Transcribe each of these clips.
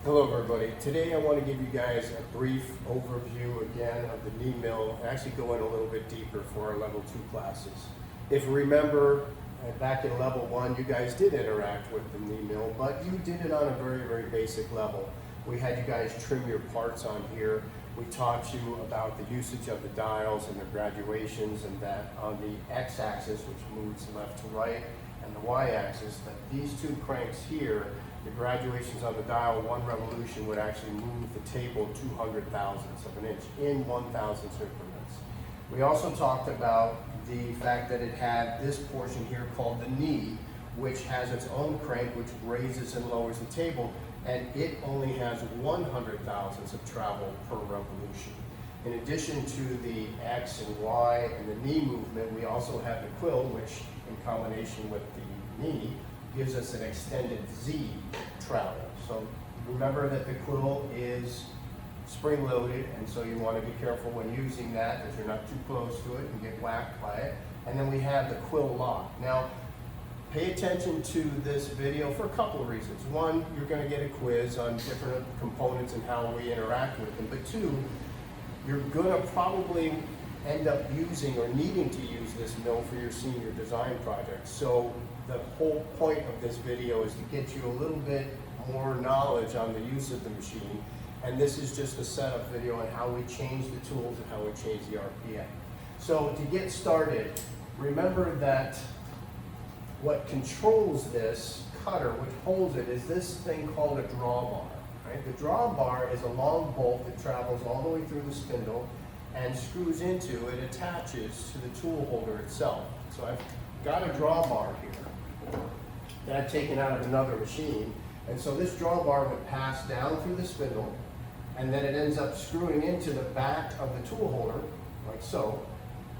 Hello everybody. Today I want to give you guys a brief overview again of the knee mill, and actually go in a little bit deeper for our level 2 classes. If you remember, back in level 1 you guys did interact with the knee mill, but you did it on a very basic level. We had you guys trim your parts on here. We taught you about the usage of the dials and the graduations, and that on the x-axis, which moves left to right, and the y-axis, that these two cranks here, the graduations on the dial, one revolution would actually move the table 200 thousandths of an inch in 1,000 increments. We also talked about the fact that it had this portion here called the knee, which has its own crank which raises and lowers the table, and it only has 100 thousandths of travel per revolution. In addition to the X and Y and the knee movement, we also have the quill, which in combination with the knee gives us an extended Z travel. So remember that the quill is spring loaded, and so you want to be careful when using that you're not too close to it and get whacked by it. And then we have the quill lock. Now pay attention to this video for a couple of reasons. One, you're going to get a quiz on different components and how we interact with them, but two, you're going to probably end up using or needing to use this mill for your senior design project. So the whole point of this video is to get you a little bit more knowledge on the use of the machine, and this is just a setup video on how we change the tools and how we change the RPM. So to get started, remember that what controls this cutter, which holds it, is this thing called a drawbar. Right? The drawbar is a long bolt that travels all the way through the spindle and screws into, it attaches to the tool holder itself. So I've got a drawbar here that I've taken out of another machine, and so this drawbar would pass down through the spindle, and then it ends up screwing into the back of the tool holder, like so,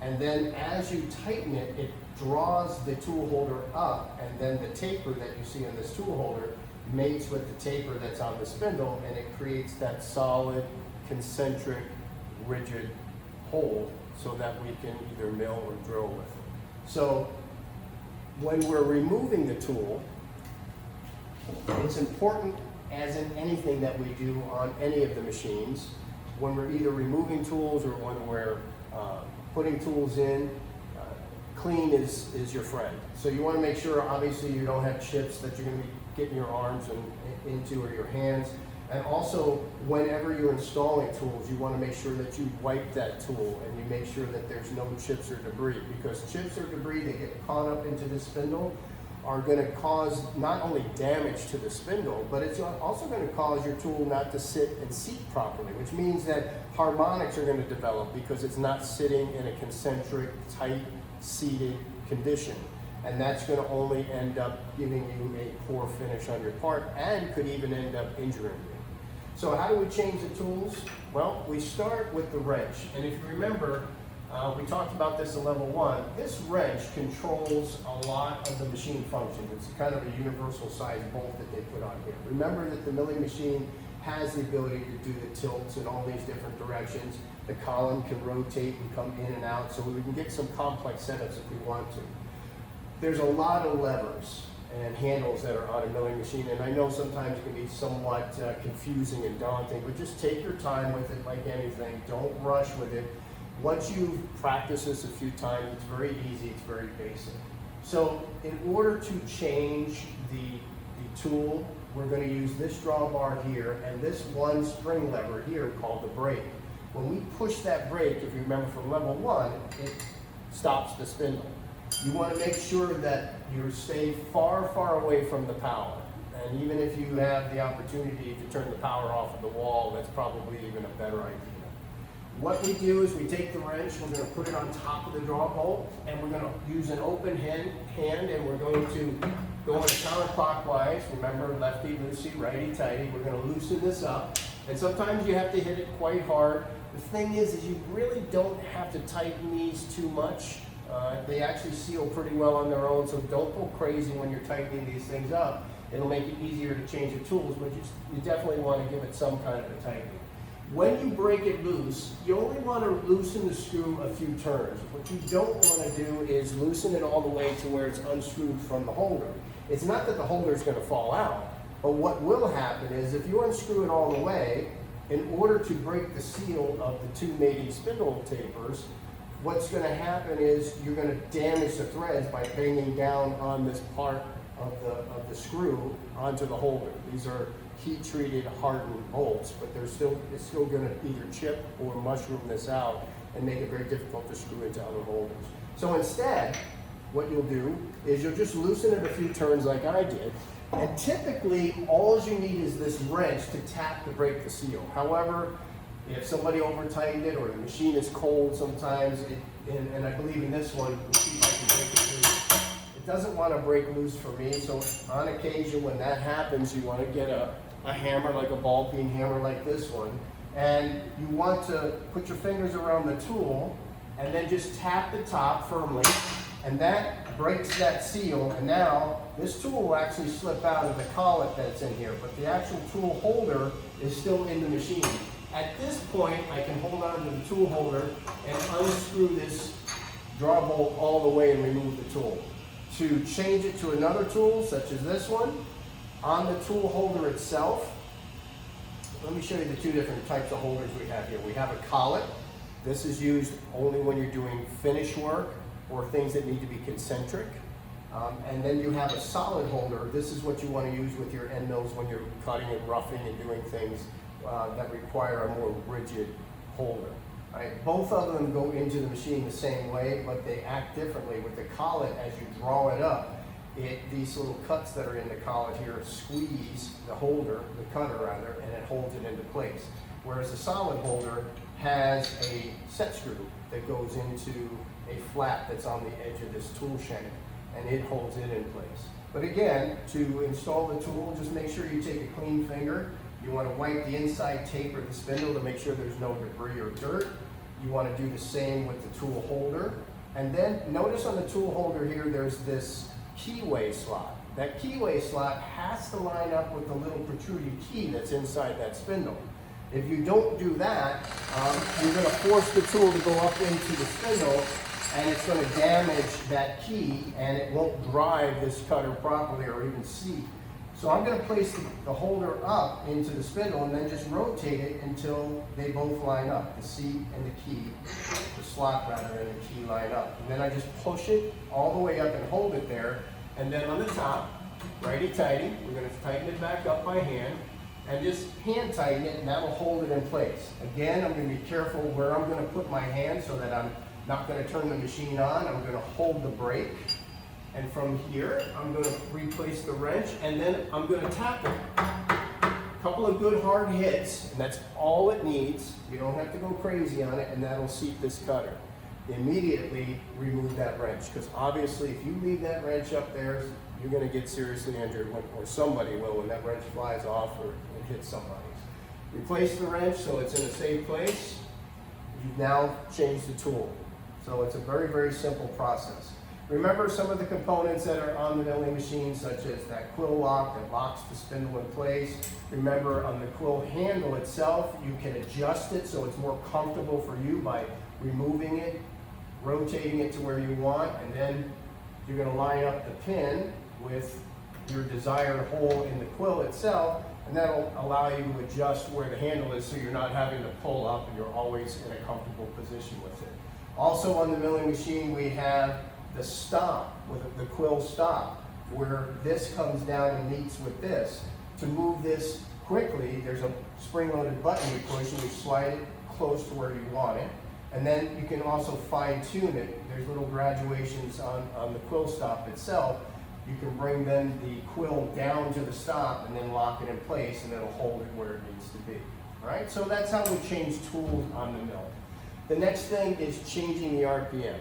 and then as you tighten it, it draws the tool holder up, and then the taper that you see on this tool holder mates with the taper that's on the spindle, and it creates that solid, concentric, rigid hold so that we can either mill or drill with it. So when we're removing the tool, it's important, as in anything that we do on any of the machines, when we're either removing tools or when we're putting tools in, clean is your friend. So you want to make sure, obviously, you don't have chips that you're going to be getting your arms into or your hands. And also, whenever you're installing tools, you want to make sure that you wipe that tool and you make sure that there's no chips or debris, because chips or debris that get caught up into the spindle are going to cause not only damage to the spindle, but it's also going to cause your tool not to sit and seat properly, which means that harmonics are going to develop because it's not sitting in a concentric, tight, seated condition. And that's going to only end up giving you a poor finish on your part and could even end up injuring you. So how do we change the tools? Well, we start with the wrench. And if you remember, we talked about this in level 1. This wrench controls a lot of the machine functions. It's kind of a universal size bolt that they put on here. Remember that the milling machine has the ability to do the tilts in all these different directions. The column can rotate and come in and out, so we can get some complex setups if we want to. There's a lot of levers and handles that are on a milling machine, and I know sometimes it can be somewhat confusing and daunting, but just take your time with it like anything. Don't rush with it. Once you've practiced this a few times, it's very easy, it's very basic. So in order to change the tool, we're going to use this drawbar here and this one spring lever here called the brake. When we push that brake, if you remember from level 1, it stops the spindle. You want to make sure that you stay far away from the power. And even if you have the opportunity to turn the power off of the wall, that's probably even a better idea. What we do is we take the wrench, we're going to put it on top of the draw bolt, and we're going to use an open hand, and we're going to go in counterclockwise. Remember, lefty, loosey, righty, tighty. We're going to loosen this up. And sometimes you have to hit it quite hard. The thing is you really don't have to tighten these too much. They actually seal pretty well on their own, so don't go crazy when you're tightening these things up. It'll make it easier to change the tools, but you definitely want to give it some kind of a tightening. When you break it loose, you only want to loosen the screw a few turns. What you don't want to do is loosen it all the way to where it's unscrewed from the holder. It's not that the holder is going to fall out, But what will happen is if you unscrew it all the way, in order to break the seal of the two mating spindle tapers, what's going to happen is you're going to damage the threads by banging down on this part of the screw onto the holder. These are heat-treated, hardened bolts, but it's still going to either chip or mushroom this out and make it very difficult to screw into other holders. So instead, what you'll do is you'll just loosen it a few turns like I did, and typically all you need is this wrench to tap to break the seal. However, if somebody over-tightened it or the machine is cold sometimes, and I believe in this one, we'll see if I can break it loose. It doesn't want to break loose for me, so on occasion when that happens, you want to get a hammer, like a ball peen hammer like this one, and you want to put your fingers around the tool and then just tap the top firmly, and that breaks that seal, and now this tool will actually slip out of the collet that's in here, but the actual tool holder is still in the machine. At this point, I can hold on to the tool holder and unscrew this draw bolt all the way and remove the tool. To change it to another tool, such as this one, on the tool holder itself, let me show you the two different types of holders we have here. We have a collet. This is used only when you're doing finish work or things that need to be concentric. And then you have a solid holder. This is what you want to use with your end mills when you're cutting and roughing and doing things that require a more rigid holder. Right? Both of them go into the machine the same way, but they act differently. With the collet, as you draw it up, these little cuts that are in the collet here squeeze the holder, the cutter rather, and it holds it into place. Whereas the solid holder has a set screw that goes into a flap that's on the edge of this tool shank, and it holds it in place. But again, to install the tool, just make sure you take a clean finger. You want to wipe the inside taper of the spindle to make sure there's no debris or dirt. You want to do the same with the tool holder. And then notice on the tool holder here, there's this keyway slot. That keyway slot has to line up with the little protruding key that's inside that spindle. If you don't do that, you're going to force the tool to go up into the spindle, and it's going to damage that key, and it won't drive this cutter properly or even seat. So I'm going to place the holder up into the spindle and then just rotate it until they both line up. The seat and the key, the slot rather, and the key line up. And then I just push it all the way up and hold it there. And then on the top, righty-tighty, we're going to tighten it back up by hand and just hand tighten it, and that will hold it in place. Again, I'm going to be careful where I'm going to put my hand so that I'm not going to turn the machine on. I'm going to hold the brake. And from here, I'm going to replace the wrench, and then I'm going to tap it. A couple of good hard hits, and that's all it needs. You don't have to go crazy on it, and that'll seat this cutter. Immediately remove that wrench, because obviously if you leave that wrench up there, you're going to get seriously injured, or somebody will when that wrench flies off or it hits somebody. Replace the wrench so it's in a safe place. You've now changed the tool. So it's a very, very simple process. Remember some of the components that are on the milling machine, such as that Quill Lock that locks the spindle in place. Remember on the quill handle itself, you can adjust it so it's more comfortable for you by removing it, rotating it to where you want, and then you're going to line up the pin with your desired hole in the quill itself, and that'll allow you to adjust where the handle is so you're not having to pull up and you're always in a comfortable position with it. Also on the milling machine, we have the stop, with the quill stop, where this comes down and meets with this. To move this quickly, there's a spring-loaded button you push and you slide it close to where you want it. And then you can also fine-tune it. There's little graduations on the quill stop itself. You can bring then the quill down to the stop and then lock it in place, and it'll hold it where it needs to be. All right, so that's how we change tools on the mill. The next thing is changing the RPM.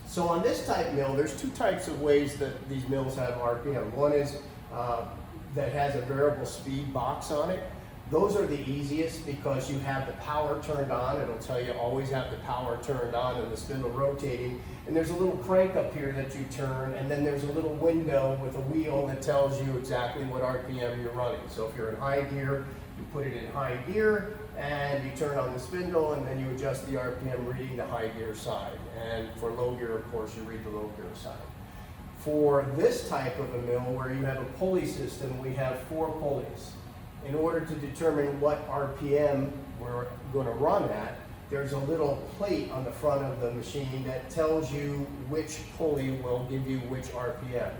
So on this type mill, there's two types of ways that these mills have RPM. One is that has a variable speed box on it. Those are the easiest because you have the power turned on. It'll tell you always have the power turned on and the spindle rotating. And there's a little crank up here that you turn, and then there's a little window with a wheel that tells you exactly what RPM you're running. So if you're in high gear, you put it in high gear, and you turn on the spindle, and then you adjust the RPM reading the high gear side. And for low gear, of course, you read the low gear side. For this type of a mill where you have a pulley system, we have 4 pulleys. In order to determine what RPM we're going to run at, there's a little plate on the front of the machine that tells you which pulley will give you which RPM.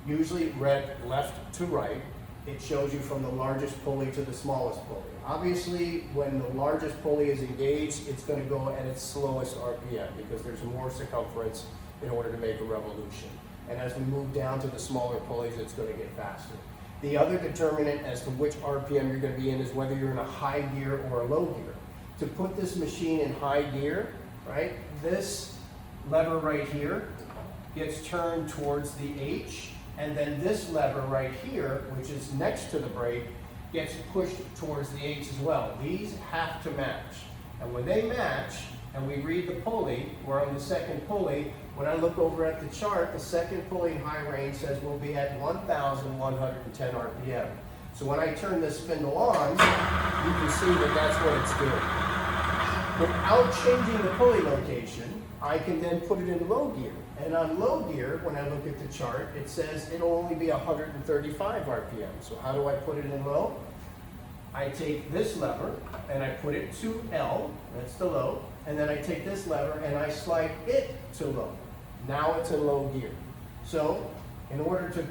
Usually read left to right. It shows you from the largest pulley to the smallest pulley. Obviously, when the largest pulley is engaged, it's going to go at its slowest RPM because there's more circumference in order to make a revolution. And as we move down to the smaller pulleys, it's going to get faster. The other determinant as to which RPM you're going to be in is whether you're in a high gear or a low gear. To put this machine in high gear, right, this lever right here gets turned towards the H, and then this lever right here, which is next to the brake, gets pushed towards the H as well. These have to match. And when they match, and we read the pulley, we're on the second pulley, when I look over at the chart, the second pulley in high range says we'll be at 1,110 RPM. So when I turn this spindle on, you can see that that's what it's doing. Without changing the pulley location, I can then put it in low gear. And on low gear, when I look at the chart, it says it'll only be 135 RPM. So how do I put it in low? I take this lever and I put it to L, that's the low, and then I take this lever and I slide it to low. Now it's in low gear. So in order to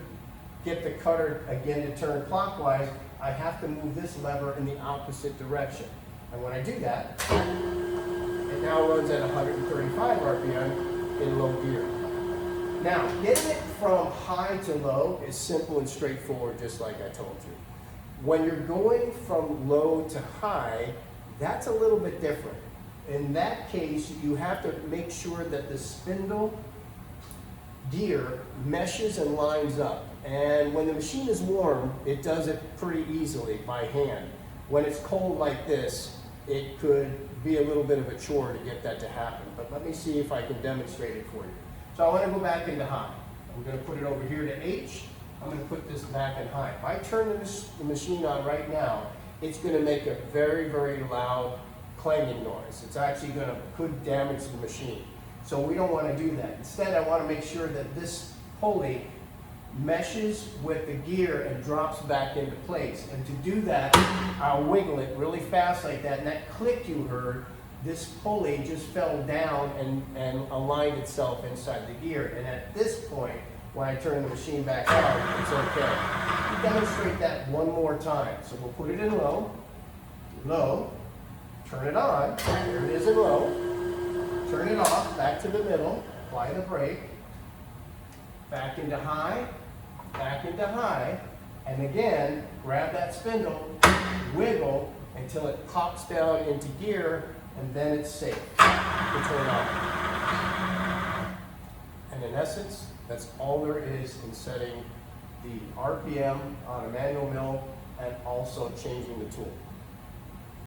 get the cutter again to turn clockwise, I have to move this lever in the opposite direction. And when I do that, it now runs at 135 RPM in low gear. Now, getting it from high to low is simple and straightforward, just like I told you. When you're going from low to high, that's a little bit different. In that case, you have to make sure that the spindle gear meshes and lines up. And when the machine is warm, it does it pretty easily by hand. When it's cold like this, it could be a little bit of a chore to get that to happen. But let me see if I can demonstrate it for you. So I want to go back into high. I'm going to put it over here to H. I'm going to put this back in high. If I turn the machine on right now, it's going to make a very, very loud clanging noise. It's actually could damage the machine. So we don't want to do that. Instead, I want to make sure that this pulley meshes with the gear and drops back into place. And to do that, I'll wiggle it really fast like that. And that click you heard, this pulley just fell down and aligned itself inside the gear. And at this point, when I turn the machine back on, it's okay. You demonstrate that one more time. So we'll put it in low, low, turn it on, there it is in low, turn it off, back to the middle, apply the brake, back into high, and again, grab that spindle, wiggle until it pops down into gear, and then it's safe to turn on. And in essence, that's all there is in setting the RPM on a manual mill and also changing the tool.